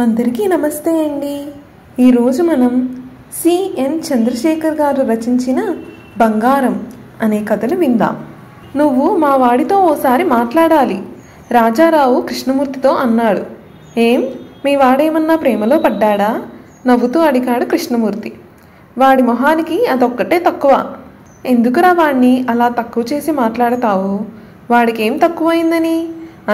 అందరికీ నమస్తే అండి. ఈరోజు మనం సిఎన్ చంద్రశేఖర్ గారు రచించిన బంగారం అనే కథను విందాం. నువ్వు మా వాడితో ఓసారి మాట్లాడాలి, రాజారావు కృష్ణమూర్తితో అన్నాడు. ఏం, మీ వాడేమన్నా ప్రేమలో పడ్డాడా? నవ్వుతూ అడిగాడు కృష్ణమూర్తి. వాడి మొహానికి అదొక్కటే తక్కువ. ఎందుకురా వాణ్ణి అలా తక్కువ చేసి మాట్లాడతావు? వాడికేం తక్కువైందని?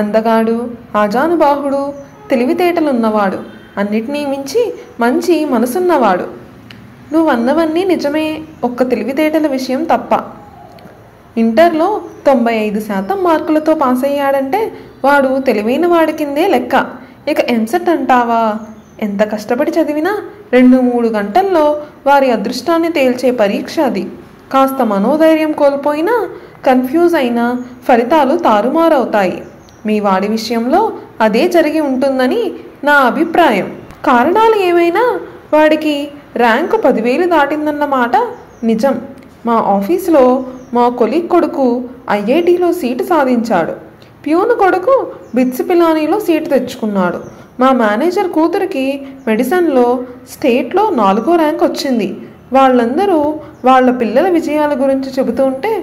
అందగాడు, ఆజానుబాహుడు, తెలివితేటలున్నవాడు, అన్నిటినీ మించి మంచి మనసున్నవాడు. నువ్వన్నవన్నీ నిజమే, ఒక్క తెలివితేటల విషయం తప్ప. ఇంటర్లో 95% మార్కులతో పాస్ అయ్యాడంటే వాడు తెలివైన వాడి కిందే లెక్క. ఇక ఎంసెట్ అంటావా? ఎంత కష్టపడి చదివినా 2-3 గంటల్లో వారి అదృష్టాన్ని తేల్చే పరీక్ష అది. కాస్త మనోధైర్యం కోల్పోయినా, కన్ఫ్యూజ్ అయినా ఫలితాలు తారుమారవుతాయి. మీ వాడి విషయంలో అదే జరిగి ఉంటుందని నా అభిప్రాయం. కారణాలు ఏమైనా వాడికి ర్యాంకు 10,000 దాటిందన్నమాట నిజం. మా ఆఫీసులో మా కొలీగ్ కొడుకు ఐఐటిలో సీటు సాధించాడు. ప్యూన్ కొడుకు బిట్స్ పిలానీలో సీటు తెచ్చుకున్నాడు. మా మేనేజర్ కూతురికి మెడిసిన్లో స్టేట్లో 4వ ర్యాంక్ వచ్చింది. వాళ్ళందరూ వాళ్ళ పిల్లల విజయాల గురించి చెబుతుంటే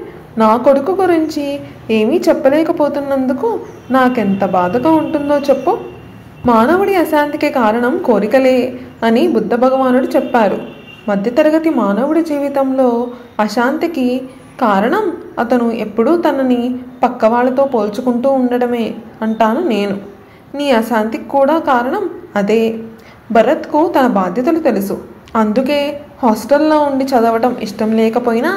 నా కొడుకు గురించి ఏమీ చెప్పలేకపోతున్నందుకు నాకెంత బాధగా ఉంటుందో చెప్పు. మానవుడి అశాంతికి కారణం కోరికలే అని బుద్ధ భగవానుడు చెప్పారు. మధ్యతరగతి మానవుడి జీవితంలో అశాంతికి కారణం అతను ఎప్పుడూ తనని పక్కవాళ్ళతో పోల్చుకుంటూ ఉండడమే అంటాను నేను. నీ అశాంతికి కూడా కారణం అదే. భరత్కు తన బాధ్యతలు తెలుసు. అందుకే హాస్టల్లో ఉండి చదవటం ఇష్టం లేకపోయినా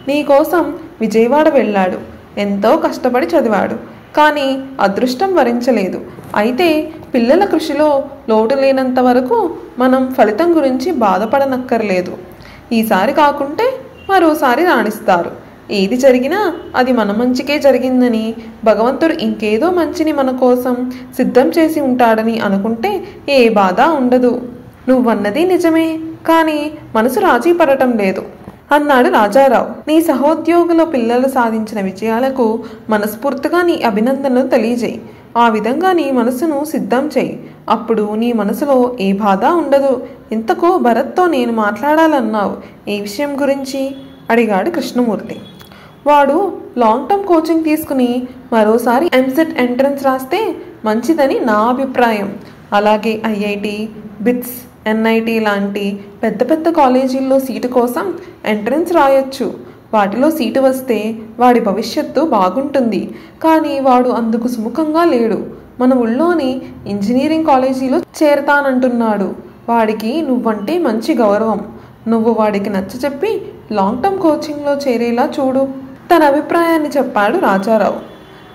నీకోసం విజయవాడ వెళ్ళాడు. ఎంతో కష్టపడి చదివాడు, కానీ అదృష్టం వరించలేదు. అయితే పిల్లల కృషిలో లోటు లేనంత వరకు మనం ఫలితం గురించి బాధపడనక్కర్లేదు. ఈసారి కాకుంటే మరోసారి రాణిస్తారు. ఏది జరిగినా అది మన మంచికే జరిగిందని, భగవంతుడు ఇంకేదో మంచిని మన కోసం సిద్ధం చేసి ఉంటాడని అనుకుంటే ఏ బాధ ఉండదు. నువ్వన్నది నిజమే, కానీ మనసు రాజీ పడటం లేదు అన్నాడు రాజారావు. నీ సహోద్యోగుల పిల్లలు సాధించిన విజయాలకు మనస్ఫూర్తిగా నీ అభినందనలు తెలియజేయి. ఆ విధంగా నీ మనసును సిద్ధం చేయి. అప్పుడు నీ మనసులో ఏ బాధ ఉండదు. ఇంతకు భరత్తో నేను మాట్లాడాలన్నావు, ఏ విషయం గురించి అడిగాడు కృష్ణమూర్తి. వాడు లాంగ్ టర్మ్ కోచింగ్ తీసుకుని మరోసారి ఎంసెట్ ఎంట్రన్స్ రాస్తే మంచిదని నా అభిప్రాయం. అలాగే ఐఐటి, బిట్స్, ఎన్ఐటి లాంటి పెద్ద పెద్ద కాలేజీల్లో సీటు కోసం ఎంట్రన్స్ రాయొచ్చు. వాటిలో సీటు వస్తే వాడి భవిష్యత్తు బాగుంటుంది. కానీ వాడు అందుకు సుముఖంగా లేడు. మన ఊళ్ళోని ఇంజనీరింగ్ కాలేజీలో చేరతానంటున్నాడు. వాడికి నువ్వంటే మంచి గౌరవం. నువ్వు వాడికి నచ్చచెప్పి లాంగ్ టర్మ్ కోచింగ్లో చేరేలా చూడు. తన అభిప్రాయాన్ని చెప్పాడు రాజారావు.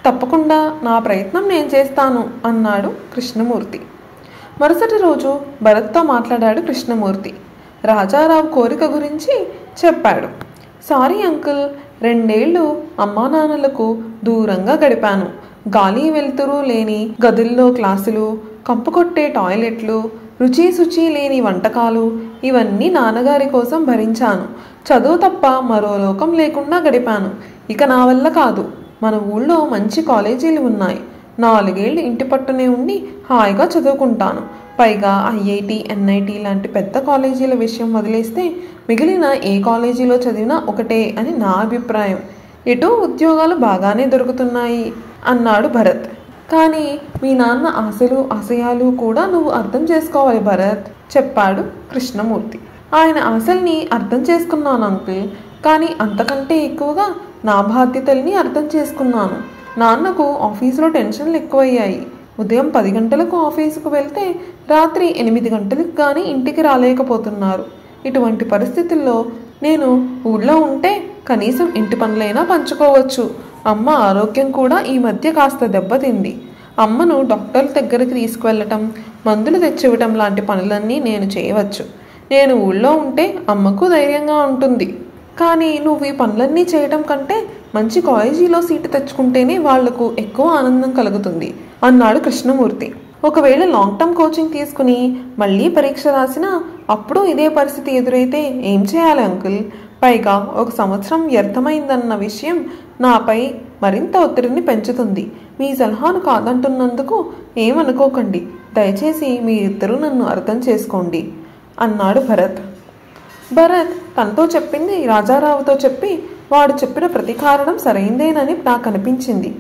తప్పకుండా నా ప్రయత్నం నేను చేస్తాను అన్నాడు కృష్ణమూర్తి. మరుసటి రోజు భరత్తో మాట్లాడాడు కృష్ణమూర్తి. రాజారావు కోరిక గురించి చెప్పాడు. సారీ అంకుల్, 2 ఏళ్ళు అమ్మా నాన్నలకు దూరంగా గడిపాను. గాలి వెలుతురు లేని గదుల్లో క్లాసులు, కంపు కొట్టే టాయిలెట్లు, రుచి శుచి లేని వంటకాలు, ఇవన్నీ నాన్నగారి కోసం భరించాను. చదువు తప్ప మరో లోకం లేకుండా గడిపాను. ఇక నా వల్ల కాదు. మన ఊళ్ళో మంచి కాలేజీలు ఉన్నాయి. 4 ఏళ్ళు ఇంటి పట్టునే ఉండి హాయిగా చదువుకుంటాను. పైగా ఐఐటి, ఎన్ఐటి లాంటి పెద్ద కాలేజీల విషయం వదిలేస్తే మిగిలిన ఏ కాలేజీలో చదివినా ఒకటే అని నా అభిప్రాయం. ఎటూ ఉద్యోగాలు బాగానే దొరుకుతున్నాయి అన్నాడు భరత్. కానీ మీ నాన్న ఆశలు ఆశయాలు కూడా నువ్వు అర్థం చేసుకోవాలి భరత్, చెప్పాడు కృష్ణమూర్తి. ఆయన ఆశల్ని అర్థం చేసుకున్నాను అంకుల్, కానీ అంతకంటే ఎక్కువగా నా బాధ్యతల్ని అర్థం చేసుకున్నాను. నాన్నకు ఆఫీసులో టెన్షన్లు ఎక్కువయ్యాయి. ఉదయం 10 గంటలకు ఆఫీసుకు వెళ్తే రాత్రి 8 గంటలకు కానీ ఇంటికి రాలేకపోతున్నారు. ఇటువంటి పరిస్థితుల్లో నేను ఊళ్ళో ఉంటే కనీసం ఇంటి పనులైనా పంచుకోవచ్చు. అమ్మ ఆరోగ్యం కూడా ఈ మధ్య కాస్త దెబ్బతింది. అమ్మను డాక్టర్ల దగ్గరికి తీసుకువెళ్ళటం, మందులు తెచ్చివ్వటం లాంటి పనులన్నీ నేను చేయవచ్చు. నేను ఊళ్ళో ఉంటే అమ్మకు ధైర్యంగా ఉంటుంది. కానీ నువ్వు ఈ పనులన్నీ చేయటం కంటే మంచి కాలేజీలో సీటు తెచ్చుకుంటేనే వాళ్లకు ఎక్కువ ఆనందం కలుగుతుంది అన్నాడు కృష్ణమూర్తి. ఒకవేళ లాంగ్ టర్మ్ కోచింగ్ తీసుకుని మళ్ళీ పరీక్ష రాసినా అప్పుడు ఇదే పరిస్థితి ఎదురైతే ఏం చేయాలి అంకుల్? పైగా 1 సంవత్సరం వ్యర్థమైందన్న విషయం నాపై మరింత ఒత్తిడిని పెంచుతుంది. మీ సలహాను కాదంటున్నందుకు ఏమనుకోకండి. దయచేసి మీరిద్దరూ నన్ను అర్థం చేసుకోండి అన్నాడు భరత్. భరత్ తనతో చెప్పింది రాజారావుతో చెప్పి వాడు చెప్పిన ప్రతి కారణం సరైందేనని నాకు అనిపించింది.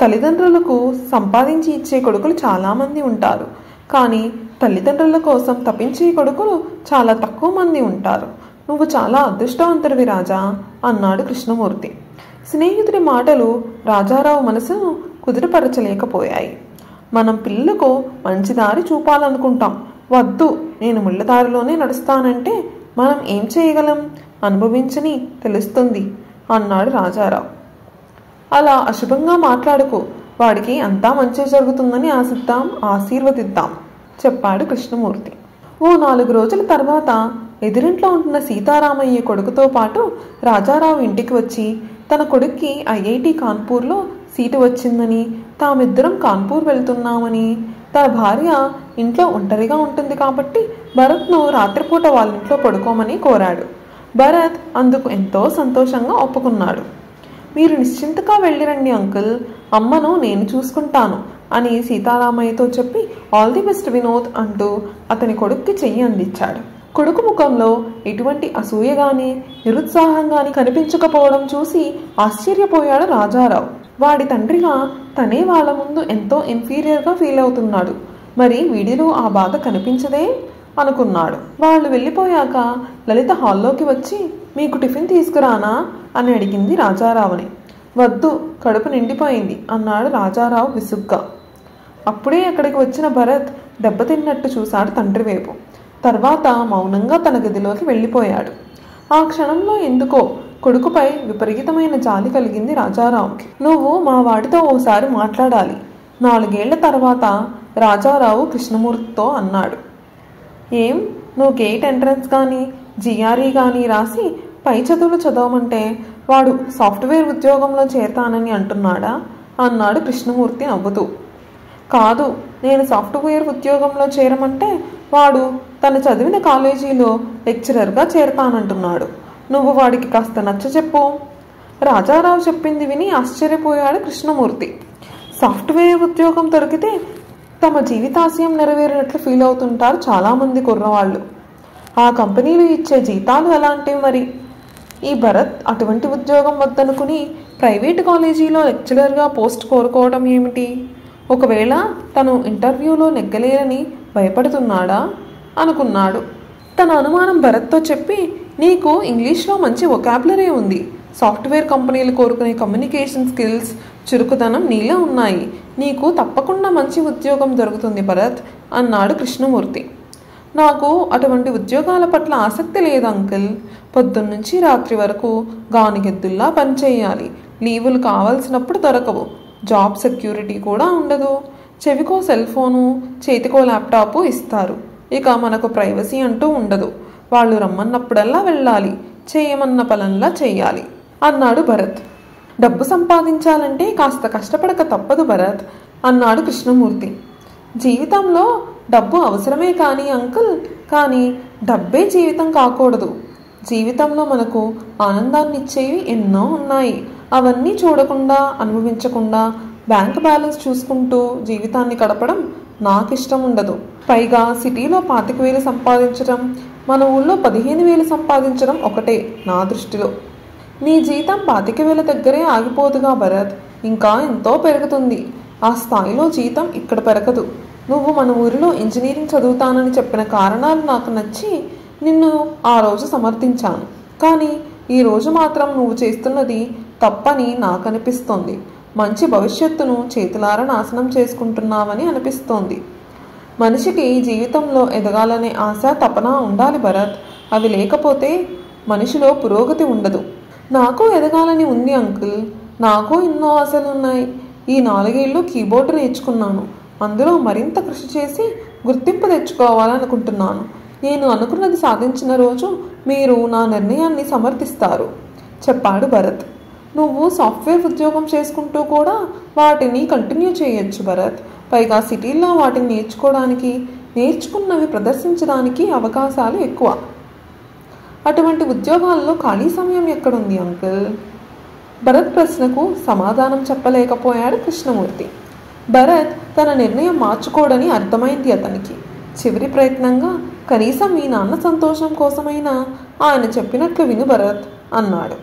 తల్లిదండ్రులకు సంపాదించి ఇచ్చే కొడుకులు చాలామంది ఉంటారు, కానీ తల్లిదండ్రుల కోసం తప్పించే కొడుకులు చాలా తక్కువ మంది ఉంటారు. నువ్వు చాలా అదృష్టవంతుడివి రాజా అన్నాడు కృష్ణమూర్తి. స్నేహితుడి మాటలు రాజారావు మనసును కుదుటపరచలేకపోయాయి. మనం పిల్లలకు మంచి దారి చూపాలనుకుంటాం, వద్దు నేను ముళ్ళదారిలోనే నడుస్తానంటే మనం ఏం చేయగలం? అనుభవించని తెలుస్తుంది అన్నాడు రాజారావు. అలా అశుభంగా మాట్లాడుకు, వాడికి అంతా మంచి జరుగుతుందని ఆశిద్దాం, ఆశీర్వదిద్దాం చెప్పాడు కృష్ణమూర్తి. ఓ 4 రోజుల తర్వాత ఎదురింట్లో ఉంటున్న సీతారామయ్య కొడుకుతో పాటు రాజారావు ఇంటికి వచ్చి తన కొడుక్కి ఐఐటి కాన్పూర్లో సీటు వచ్చిందని, తామిద్దరం కాన్పూర్ వెళ్తున్నామని, తన భార్య ఇంట్లో ఒంటరిగా ఉంటుంది కాబట్టి భరత్ను రాత్రిపూట వాళ్ళ ఇంట్లో పడుకోమని కోరాడు. భరత్ అందుకు ఎంతో సంతోషంగా ఒప్పుకున్నాడు. మీరు నిశ్చింతగా వెళ్ళిరండి అంకుల్, అమ్మను నేను చూసుకుంటాను అని సీతారామయ్యతో చెప్పి ఆల్ ది బెస్ట్ వినోద్ అంటూ అతని కొడుక్కి చెయ్యి అందించాడు. కొడుకు ముఖంలో ఎటువంటి అసూయ గాని నిరుత్సాహం గాని కనిపించకపోవడం చూసి ఆశ్చర్యపోయాడు రాజారావు. వాడి తండ్రిగా తనే వాళ్ళ ముందు ఎంతో ఇన్ఫీరియర్గా ఫీల్ అవుతున్నాడు, మరి వీడిలో ఆ బాధ కనిపించదే అనుకున్నాడు. వాళ్ళు వెళ్ళిపోయాక లలిత హాల్లోకి వచ్చి మీకు టిఫిన్ తీసుకురానా అని అడిగింది రాజారావుని. వద్దు, కడుపు నిండిపోయింది అన్నాడు రాజారావు విసుగ్గా. అప్పుడే అక్కడికి వచ్చిన భరత్ దెబ్బతిన్నట్టు చూశాడు తండ్రి వైపు. తర్వాత మౌనంగా తన గదిలోకి వెళ్ళిపోయాడు. ఆ క్షణంలో ఎందుకో కొడుకుపై విపరీతమైన జాలి కలిగింది రాజారావుకి. నువ్వు మా వాడితో ఓసారి మాట్లాడాలి 4 ఏళ్ల తర్వాత రాజారావు కృష్ణమూర్తితో అన్నాడు. ఏం, నువ్వు గేట్ ఎంట్రన్స్ కానీ జిఆర్ఈ కానీ రాసి పై చదువులు చదవమంటే వాడు సాఫ్ట్వేర్ ఉద్యోగంలో చేరతానని అంటున్నాడా అన్నాడు కృష్ణమూర్తి నవ్వుతూ. కాదు, నేను సాఫ్ట్వేర్ ఉద్యోగంలో చేరమంటే వాడు తను చదివిన కాలేజీలో లెక్చరర్గా చేరతానంటున్నాడు. నువ్వు వాడికి కాస్త నచ్చ చెప్పు. రాజారావు చెప్పింది విని ఆశ్చర్యపోయాడు కృష్ణమూర్తి. సాఫ్ట్వేర్ ఉద్యోగం దొరికితే తమ జీవితాశయం నెరవేరినట్లు ఫీల్ అవుతుంటారు చాలామంది కుర్రవాళ్ళు. ఆ కంపెనీలు ఇచ్చే జీతాలు ఎలాంటివి మరి? ఈ భరత్ అటువంటి ఉద్యోగం వద్దనుకుని ప్రైవేటు కాలేజీలో లెక్చరర్గా పోస్ట్ కోరుకోవడం ఏమిటి? ఒకవేళ తను ఇంటర్వ్యూలో నెగ్గలేరని భయపడుతున్నాడా అనుకున్నాడు. తన అనుమానం భరత్తో చెప్పి నీకు ఇంగ్లీష్లో మంచి వొకాబులరీ ఉంది, సాఫ్ట్వేర్ కంపెనీలు కోరుకునే కమ్యూనికేషన్ స్కిల్స్ చురుకుదనం నీలో ఉన్నాయి, నీకు తప్పకుండా మంచి ఉద్యోగం దొరుకుతుంది భరత్ అన్నాడు కృష్ణమూర్తి. నాకు అటువంటి ఉద్యోగాల పట్ల ఆసక్తి లేదు అంకుల్. పొద్దున్నుంచి రాత్రి వరకు గానిగెద్దుల్లా పనిచేయాలి, లీవులు కావాల్సినప్పుడు దొరకవు, జాబ్ సెక్యూరిటీ కూడా ఉండదు, చెవికో సెల్ ఫోను చేతికో ల్యాప్టాపు ఇస్తారు, ఇక మనకు ప్రైవసీ అంటూ ఉండదు, వాళ్ళు రమ్మన్నప్పుడల్లా వెళ్ళాలి, చేయమన్న పనంలా చెయ్యాలి అన్నాడు భరత్. డబ్బు సంపాదించాలంటే కాస్త కష్టపడక తప్పదు భరత్ అన్నాడు కృష్ణమూర్తి. జీవితంలో డబ్బు అవసరమే కానీ అంకుల్, కానీ డబ్బే జీవితం కాకూడదు. జీవితంలో మనకు ఆనందాన్ని ఇచ్చేవి ఎన్నో ఉన్నాయి, అవన్నీ చూడకుండా అనుభవించకుండా బ్యాంక్ బ్యాలెన్స్ చూసుకుంటూ జీవితాన్ని గడపడం నాకు ఇష్టం ఉండదు. పైగా సిటీలో 25,000 సంపాదించడం, మన ఊళ్ళో 15,000 సంపాదించడం ఒకటే నా దృష్టిలో. నీ జీతం 25,000 దగ్గరే ఆగిపోదుగా భరత్, ఇంకా ఎంతో పెరుగుతుంది. ఆ స్థాయిలో జీతం ఇక్కడ పెరగదు. నువ్వు మన ఊరిలో ఇంజనీరింగ్ చదువుతానని చెప్పిన కారణాలు నాకు నచ్చి నిన్ను ఆ రోజు సమర్థించాను, కానీ ఈరోజు మాత్రం నువ్వు చేస్తున్నది తప్పని నాకు అనిపిస్తోంది. మంచి భవిష్యత్తును చేతులారా నాశనం చేసుకుంటున్నావని అనిపిస్తోంది. మనిషికి జీవితంలో ఎదగాలనే ఆశ తపన ఉండాలి భరత్, అవి లేకపోతే మనిషిలో పురోగతి ఉండదు. నాకు ఎదగాలని ఉంది అంకుల్, నాకు ఎన్నో ఆశలు ఉన్నాయి. ఈ 4 ఏళ్ళు కీబోర్డు నేర్చుకున్నాను, అందులో మరింత కృషి చేసి గుర్తింపు తెచ్చుకోవాలనుకుంటున్నాను. నేను అనుకున్నది సాధించిన రోజు మీరు నా నిర్ణయాన్ని సమర్థిస్తారు చెప్పాడు భరత్. నువ్వు సాఫ్ట్వేర్ ఉద్యోగం చేసుకుంటూ కూడా వాటిని కంటిన్యూ చేయొచ్చు భరత్. పైగా సిటీల్లో వాటిని నేర్చుకోవడానికి, నేర్చుకున్నవి ప్రదర్శించడానికి అవకాశాలు ఎక్కువ. అటువంటి ఉద్యోగాల్లో ఖాళీ సమయం ఎక్కడుంది అంకుల్? భరత్ ప్రశ్నకు సమాధానం చెప్పలేకపోయాడు కృష్ణమూర్తి. భరత్ తన నిర్ణయం మార్చుకోడని అర్థమైంది అతనికి. చివరి ప్రయత్నంగా కనీసం మీ నాన్న సంతోషం కోసమైనా ఆయన చెప్పినట్లు విను భరత్ అన్నాడు.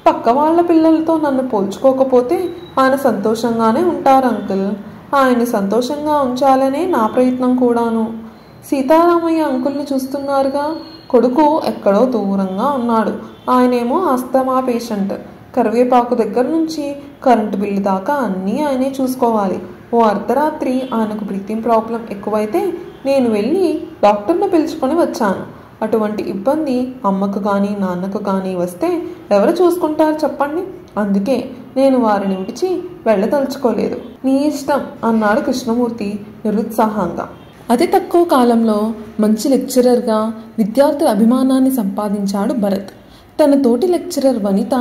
పక్క వాళ్ళ పిల్లలతో నన్ను పోల్చుకోకపోతే ఆయన సంతోషంగానే ఉంటారు అంకుల్. ఆయన్ని సంతోషంగా ఉంచాలనే నా ప్రయత్నం కూడాను. సీతారామయ్య అంకుల్ని చూస్తున్నారుగా, కొడుకు ఎక్కడో దూరంగా ఉన్నాడు. ఆయనేమో ఆస్తమా పేషెంట్. కరివేపాకు దగ్గర నుంచి కరెంటు బిల్లు దాకా అన్నీ ఆయనే చూసుకోవాలి. ఓ అర్ధరాత్రి ఆయనకు బ్రీతింగ్ ప్రాబ్లం ఎక్కువైతే నేను వెళ్ళి డాక్టర్ని పిలుచుకొని వచ్చాను. అటువంటి ఇబ్బంది అమ్మకు కానీ నాన్నకు కానీ వస్తే ఎవరు చూసుకుంటారు చెప్పండి. అందుకే నేను వారిని విడిచి వెళ్ళదలుచుకోలేదు. నీ ఇష్టం అన్నాడు కృష్ణమూర్తి నిరుత్సాహంగా. అతి తక్కువ కాలంలో మంచి లెక్చరర్గా విద్యార్థుల అభిమానాన్ని సంపాదించాడు భరత్. తన తోటి లెక్చరర్ వనిత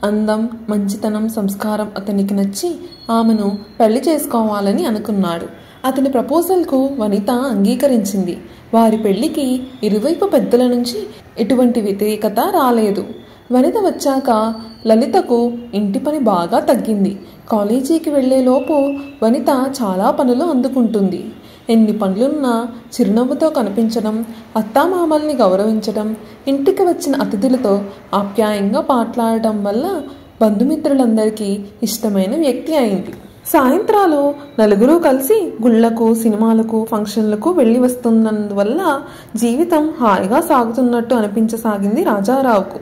అందం, మంచితనం, సంస్కారం అతనికి నచ్చి ఆమెను పెళ్లి చేసుకోవాలని అనుకున్నాడు. అతని ప్రపోజల్కు వనిత అంగీకరించింది. వారి పెళ్లికి ఇరువైపు పెద్దల నుంచి ఎటువంటి వ్యతిరేకత రాలేదు. వనిత వచ్చాక లలితకు ఇంటి పని బాగా తగ్గింది. కాలేజీకి వెళ్లేలోపు వనిత చాలా పనులు అందుకుంటుంది. ఎన్ని పనులున్నా చిరునవ్వుతో కనిపించడం, అత్తామామల్ని గౌరవించడం, ఇంటికి వచ్చిన అతిథులతో ఆప్యాయంగా మాట్లాడటం వల్ల బంధుమిత్రులందరికీ ఇష్టమైన వ్యక్తి అయింది. సాయంత్రాలు నలుగురు కలిసి గుళ్లకు, సినిమాలకు, ఫంక్షన్లకు వెళ్ళి వస్తున్నందువల్ల జీవితం హాయిగా సాగుతున్నట్టు అనిపించసాగింది రాజారావుకు.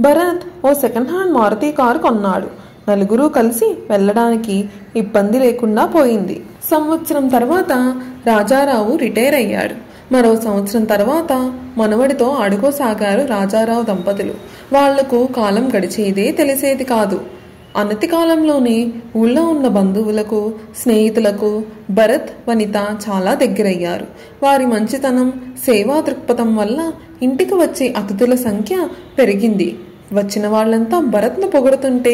భరత్ ఓ సెకండ్ హ్యాండ్ మారుతి కారు కొన్నాడు. నలుగురు కలిసి వెళ్ళడానికి ఇబ్బంది లేకుండా పోయింది. సంవత్సరం తర్వాత రాజారావు రిటైర్ అయ్యాడు. మరో సంవత్సరం తర్వాత మనవడితో ఆడుకోసాగారు రాజారావు దంపతులు. వాళ్లకు కాలం గడిచేదే తెలిసేది కాదు. అనతి కాలంలోనే ఊళ్ళో ఉన్న బంధువులకు, స్నేహితులకు భరత్, వనిత చాలా దగ్గరయ్యారు. వారి మంచితనం, సేవా దృక్పథం వల్ల ఇంటికి వచ్చే అతిథుల సంఖ్య పెరిగింది. వచ్చిన వాళ్లంతా భరత్ను పొగుడుతుంటే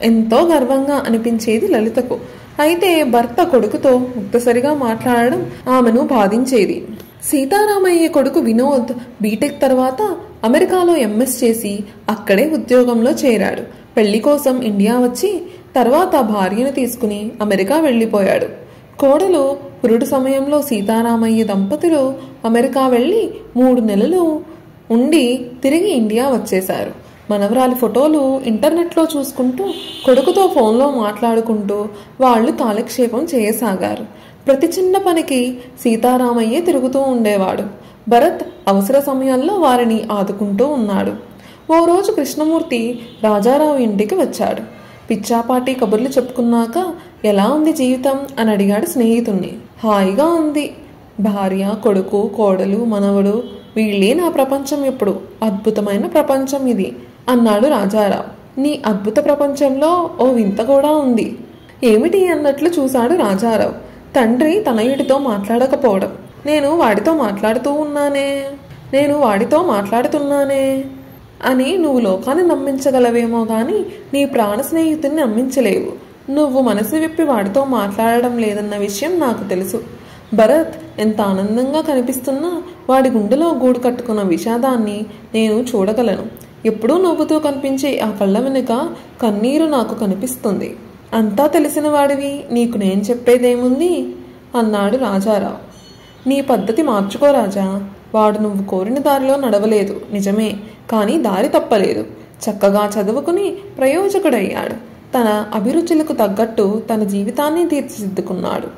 ఎంతో గర్వంగా అనిపించేది లలితకు. అయితే భర్త కొడుకుతో ముక్తసరిగా మాట్లాడడం ఆమెను బాధించేది. సీతారామయ్య కొడుకు వినోద్ బీటెక్ తర్వాత అమెరికాలో ఎంఎస్ చేసి అక్కడే ఉద్యోగంలో చేరాడు. పెళ్లి కోసం ఇండియా వచ్చి తర్వాత భార్యను తీసుకుని అమెరికా వెళ్లిపోయాడు. కోడలు పురుడు సమయంలో సీతారామయ్య దంపతులు అమెరికా వెళ్లి 3 నెలలు ఉండి తిరిగి ఇండియా వచ్చేశారు. మనవరాలి ఫోటోలు ఇంటర్నెట్లో చూసుకుంటూ, కొడుకుతో ఫోన్లో మాట్లాడుకుంటూ వాళ్ళు కాలక్షేపం చేయసాగారు. ప్రతి చిన్న పనికి సీతారామయ్యే తిరుగుతూ ఉండేవాడు. భరత్ అవసర సమయాల్లో వారిని ఆదుకుంటూ ఉన్నాడు. ఓ రోజు కృష్ణమూర్తి రాజారావు ఇంటికి వచ్చాడు. పిచ్చాపాటి కబుర్లు చెప్పుకున్నాక ఎలా ఉంది జీవితం అని అడిగాడు స్నేహితుణ్ణి. హాయిగా ఉంది. భార్య, కొడుకు, కోడలు, మనవడు వీళ్ళే నా ప్రపంచం. ఇప్పుడు అద్భుతమైన ప్రపంచం ఇది అన్నాడు రాజారావు. నీ అద్భుత ప్రపంచంలో ఓ వింత కూడా ఉంది. ఏమిటి అన్నట్లు చూశాడు రాజారావు. తండ్రి తనయుడితో మాట్లాడకపోవడం. నేను వాడితో మాట్లాడుతున్నానే అని నువ్వు లోకాన్ని నమ్మించగలవేమో గాని నీ ప్రాణ స్నేహితుడిని నమ్మించలేవు. నువ్వు మనసు విప్పి వాడితో మాట్లాడడం లేదన్న విషయం నాకు తెలుసు. భరత్ ఎంత ఆనందంగా కనిపిస్తున్నా వాడి గుండెలో గూడు కట్టుకున్న విషాదాన్ని నేను చూడగలను. ఎప్పుడూ నవ్వుతూ కనిపించే ఆ కళ్ళ వెనుక కన్నీరు నాకు కనిపిస్తుంది. అంతా తెలిసిన వాడివి, నీకు నేను చెప్పేదేముంది అన్నాడు రాజారావు. నీ పద్ధతి మార్చుకో రాజా. వాడు నువ్వు కోరిన దారిలో నడవలేదు నిజమే, కానీ దారి తప్పలేదు. చక్కగా చదువుకుని ప్రయోజకుడయ్యాడు. తన అభిరుచులకు తగ్గట్టు తన జీవితాన్ని తీర్చిదిద్దుకున్నాడు.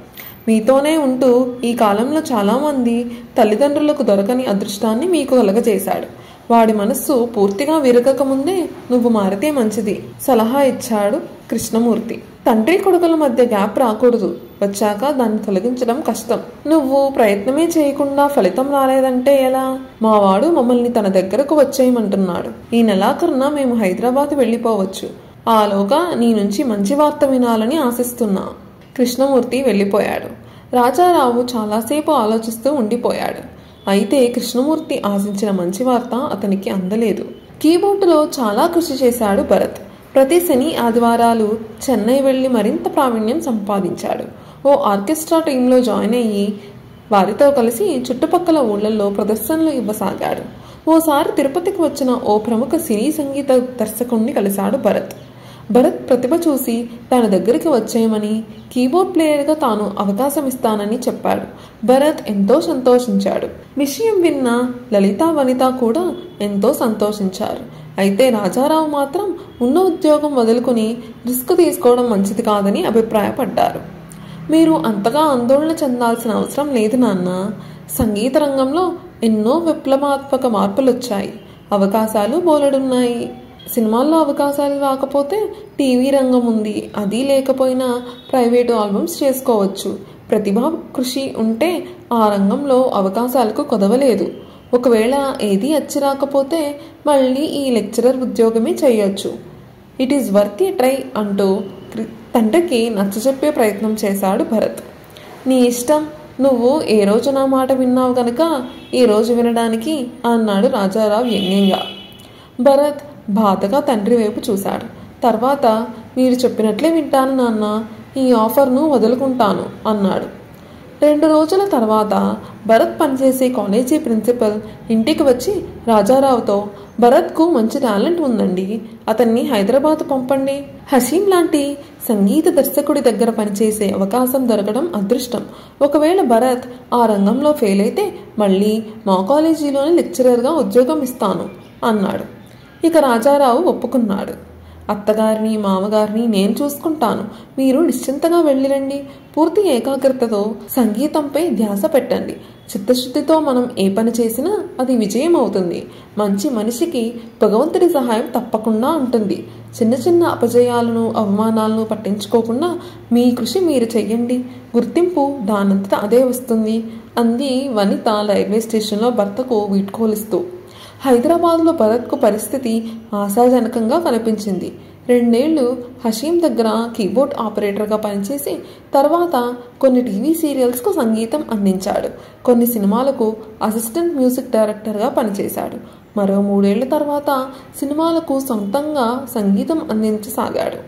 మీతోనే ఉంటూ ఈ కాలంలో చాలామంది తల్లిదండ్రులకు దొరకని అదృష్టాన్ని మీకు కలగజేశాడు. వాడి మనస్సు పూర్తిగా విరగకముందే నువ్వు మారితే మంచిది సలహా ఇచ్చాడు కృష్ణమూర్తి. తండ్రి కొడుకుల మధ్య గ్యాప్ రాకూడదు. వచ్చాక దాన్ని తొలగించడం కష్టం. నువ్వు ప్రయత్నమే చేయకుండా ఫలితం రాలేదంటే ఎలా? మావాడు మమ్మల్ని తన దగ్గరకు వచ్చేయమంటున్నాడు. ఈ నెలాఖరున మేము హైదరాబాద్ వెళ్ళిపోవచ్చు. ఆలోగా నీ నుంచి మంచి వార్త వినాలని ఆశిస్తున్నా. కృష్ణమూర్తి వెళ్ళిపోయాడు. రాజారావు చాలాసేపు ఆలోచిస్తూ ఉండిపోయాడు. అయితే కృష్ణమూర్తి ఆశించిన మంచి వార్త అతనికి అందలేదు. కీబోర్డులో చాలా కృషి చేశాడు భరత్. ప్రతి శని ఆదివారాలు చెన్నై వెళ్లి మరింత ప్రావీణ్యం సంపాదించాడు. ఓ ఆర్కెస్ట్రా టీంలో జాయిన్ అయ్యి వారితో కలిసి చుట్టుపక్కల ఊళ్ళల్లో ప్రదర్శనలు ఇవ్వసాగాడు. ఓసారి తిరుపతికి వచ్చిన ఓ ప్రముఖ సినీ సంగీత దర్శకుణ్ణి కలిశాడు భరత్. భరత్ ప్రతిభ చూసి తన దగ్గరికి వచ్చేయమని, కీబోర్డ్ ప్లేయర్గా తాను అవకాశం ఇస్తానని చెప్పాడు. భరత్ ఎంతో సంతోషించాడు. విషయం విన్న లలిత, వనిత కూడా ఎంతో సంతోషించారు. అయితే రాజారావు మాత్రం ఉన్న ఉద్యోగం వదులుకుని రిస్క్ తీసుకోవడం మంచిది కాదని అభిప్రాయపడ్డారు. మీరు అంతగా ఆందోళన చెందాల్సిన అవసరం లేదు నాన్న. సంగీత రంగంలో ఎన్నో విప్లవాత్మక మార్పులు వచ్చాయి. అవకాశాలు బోలెడున్నాయి. సినిమాల్లో అవకాశాలు రాకపోతే టీవీ రంగం ఉంది. అది లేకపోయినా ప్రైవేటు ఆల్బమ్స్ చేసుకోవచ్చు. ప్రతిభా కృషి ఉంటే ఆ రంగంలో అవకాశాలకు కొదవలేదు. ఒకవేళ ఏది అచ్చి రాకపోతే మళ్ళీ ఈ లెక్చరర్ ఉద్యోగమే చేయొచ్చు. It is worth A try అంటూ తండ్రికి నచ్చజెప్పే ప్రయత్నం చేశాడు భరత్. నీ ఇష్టం, నువ్వు ఏ రోజు నా మాట విన్నావు గనక ఈ రోజు వినడానికి అన్నాడు రాజారావు వ్యంగ్యంగా. భరత్ బాధగా తండ్రి వైపు చూశాడు. తర్వాత, మీరు చెప్పినట్లే వింటాను నాన్న, ఈ ఆఫర్ను వదులుకుంటాను అన్నాడు. 2 రోజుల తర్వాత భరత్ పనిచేసే కాలేజీ ప్రిన్సిపల్ ఇంటికి వచ్చి రాజారావుతో, భరత్కు మంచి టాలెంట్ ఉందండి, అతన్ని హైదరాబాద్ పంపండి. హసీం లాంటి సంగీత దర్శకుడి దగ్గర పనిచేసే అవకాశం దొరకడం అదృష్టం. ఒకవేళ భరత్ ఆ రంగంలో ఫెయిల్ అయితే మళ్ళీ మా కాలేజీలోనే లెక్చరర్గా ఉద్యోగం ఇస్తాను అన్నాడు. ఇక రాజారావు ఒప్పుకున్నాడు. అత్తగారిని, మామగారిని నేను చూసుకుంటాను, మీరు నిశ్చింతగా వెళ్ళిరండి. పూర్తి ఏకాగ్రతతో సంగీతంపై ధ్యాస పెట్టండి. చిత్తశుద్ధితో మనం ఏ పని చేసినా అది విజయం అవుతుంది. మంచి మనిషికి భగవంతుడి సహాయం తప్పకుండా ఉంటుంది. చిన్న చిన్న అపజయాలను, అవమానాలను పట్టించుకోకుండా మీ కృషి మీరు చెయ్యండి. గుర్తింపు దానంతటా అదే వస్తుంది అంది వనిత రైల్వే స్టేషన్లో భర్తకు వీడ్కోలిస్తూ. హైదరాబాద్లో భరత్కు పరిస్థితి ఆశాజనకంగా కనిపించింది. 2 ఏళ్లు హషీం దగ్గర కీబోర్డ్ ఆపరేటర్గా పనిచేసి తర్వాత కొన్ని టీవీ సీరియల్స్కు సంగీతం అందించాడు. కొన్ని సినిమాలకు అసిస్టెంట్ మ్యూజిక్ డైరెక్టర్గా పనిచేశాడు. మరో 3 ఏళ్ల తర్వాత సినిమాలకు సొంతంగా సంగీతం అందించసాగాడు.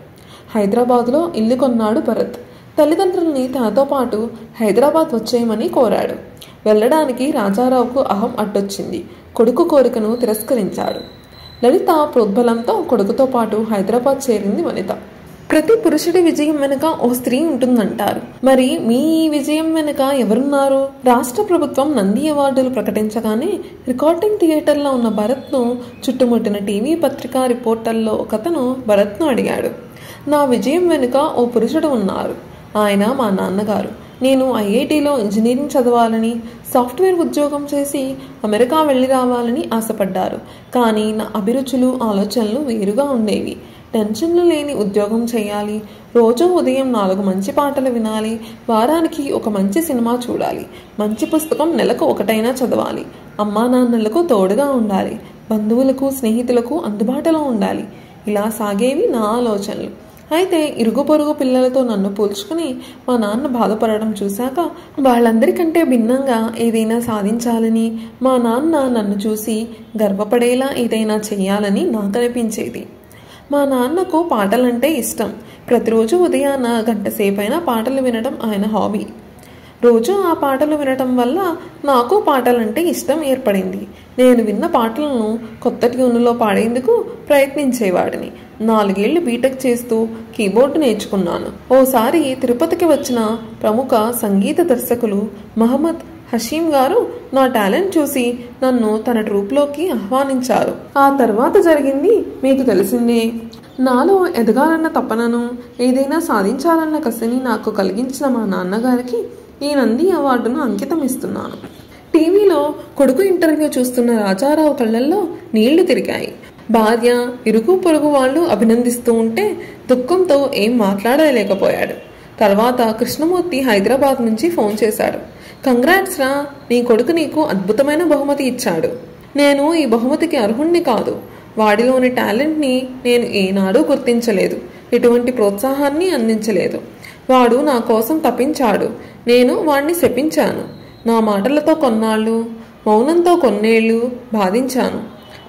హైదరాబాద్లో ఇల్లు కొన్నాడు భరత్. తల్లిదండ్రుల్ని తనతో పాటు హైదరాబాద్ వచ్చేయమని కోరాడు. వెళ్ళడానికి రాజారావుకు అహం అడ్డొచ్చింది. కొడుకు కోరికను తిరస్కరించాడు. లలిత ప్రోద్బలంతో కొడుకుతో పాటు హైదరాబాద్ చేరింది వనిత. ప్రతి పురుషుడి విజయం వెనుక ఓ స్త్రీ ఉంటుందంటారు. మరి మీ ఈ విజయం వెనుక ఎవరున్నారు? రాష్ట్ర ప్రభుత్వం నంది అవార్డులు ప్రకటించగానే రికార్డింగ్ థియేటర్లో ఉన్న భరత్ను చుట్టుముట్టిన టీవీ పత్రికా రిపోర్టర్లో ఒకతను భరత్ను అడిగాడు. నా విజయం వెనుక ఓ పురుషుడు ఉన్నారు. ఆయన మా నాన్నగారు. నేను ఐఐటీలో ఇంజనీరింగ్ చదవాలని, సాఫ్ట్వేర్ ఉద్యోగం చేసి అమెరికా వెళ్ళి రావాలని ఆశపడ్డారు. కానీ నా అభిరుచులు, ఆలోచనలు వేరుగా ఉండేవి. టెన్షన్లు లేని ఉద్యోగం చేయాలి, రోజు ఉదయం 4 మంచి పాటలు వినాలి, వారానికి ఒక మంచి సినిమా చూడాలి, మంచి పుస్తకం నెలకు ఒకటైనా చదవాలి, అమ్మా నాన్నలకు తోడుగా ఉండాలి, బంధువులకు, స్నేహితులకు అందుబాటులో ఉండాలి. ఇలా సాగేవి నా ఆలోచనలు. అయితే ఇరుగు పొరుగు పిల్లలతో నన్ను పోల్చుకుని మా నాన్న బాధపడడం చూశాక వాళ్ళందరికంటే భిన్నంగా ఏదైనా సాధించాలని, మా నాన్న నన్ను చూసి గర్వపడేలా ఏదైనా చెయ్యాలని నాకు అనిపించేది. మా నాన్నకు పాటలంటే ఇష్టం. ప్రతిరోజు ఉదయాన 1 గంట సేపైనా పాటలు వినడం ఆయన హాబీ. రోజు ఆ పాటలు వినటం వల్ల నాకు పాటలంటే ఇష్టం ఏర్పడింది. నేను విన్న పాటలను కొత్త ట్యూన్లో పాడేందుకు ప్రయత్నించేవాడిని. 4 ఏళ్లు బీటెక్ చేస్తూ కీబోర్డు నేర్చుకున్నాను. ఓసారి తిరుపతికి వచ్చిన ప్రముఖ సంగీత దర్శకులు మహమ్మద్ హషీం గారు నా టాలెంట్ చూసి నన్ను తన ట్రూప్లోకి ఆహ్వానించారు. ఆ తర్వాత జరిగింది మీకు తెలిసిందే. నాలో ఎదగాలన్న తపనను, ఏదైనా సాధించాలన్న కసిని నాకు కలిగించిన మా నాన్నగారికి ఈ నంది అవార్డును అంకితం ఇస్తున్నాను. టీవీలో కొడుకు ఇంటర్వ్యూ చూస్తున్న రాజారావు కళ్ళల్లో నీళ్లు తిరిగాయి. భార్య, ఇరుగు పొరుగు వాళ్ళు అభినందిస్తూ ఉంటే దుఃఖంతో ఏం మాట్లాడలేకపోయాడు. తర్వాత కృష్ణమూర్తి హైదరాబాద్ నుంచి ఫోన్ చేశాడు. కంగ్రాట్స్ రా, నీ కొడుకు నీకు అద్భుతమైన బహుమతి ఇచ్చాడు. నేను ఈ బహుమతికి అర్హుణ్ణి కాదు. వాడిలోని టాలెంట్ని నేను ఏనాడూ గుర్తించలేదు, ఎటువంటి ప్రోత్సాహాన్ని అందించలేదు. వాడు నా కోసం తప్పించాడు, నేను వాడిని శపించాను. నా మాటలతో కొన్నాళ్ళు, మౌనంతో కొన్నేళ్లు బాధించాను.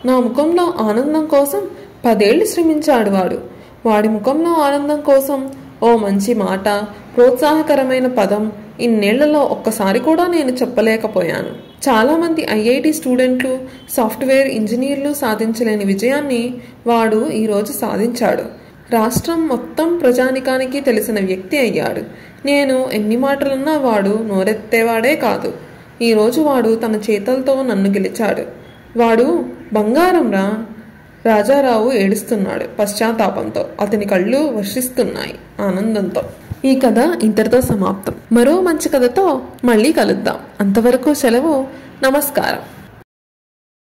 నా ముఖంలో ఆనందం కోసం 10 ఏళ్లు శ్రమించాడు వాడు. వాడి ముఖంలో ఆనందం కోసం ఓ మంచి మాట, ప్రోత్సాహకరమైన పదం ఇన్నేళ్లలో ఒక్కసారి కూడా నేను చెప్పలేకపోయాను. చాలామంది ఐఐటి స్టూడెంట్లు, సాఫ్ట్వేర్ ఇంజనీర్లు సాధించలేని విజయాన్ని వాడు ఈరోజు సాధించాడు. రాష్ట్రం మొత్తం ప్రజానికానికి తెలిసిన వ్యక్తి అయ్యాడు. నేను ఎన్ని మాటలున్నా వాడు నోరెత్తేవాడే కాదు. ఈరోజు వాడు తన చేతలతో నన్ను గెలిచాడు. వాడు బంగారం రా. రాజారావు ఏడుస్తున్నాడు పశ్చాత్తాపంతో. అతని కళ్ళు వర్షిస్తున్నాయి ఆనందంతో. ఈ కథ ఇంతటితో సమాప్తం. మరో మంచి కథతో మళ్ళీ కలుద్దాం. అంతవరకు సెలవు. నమస్కారం.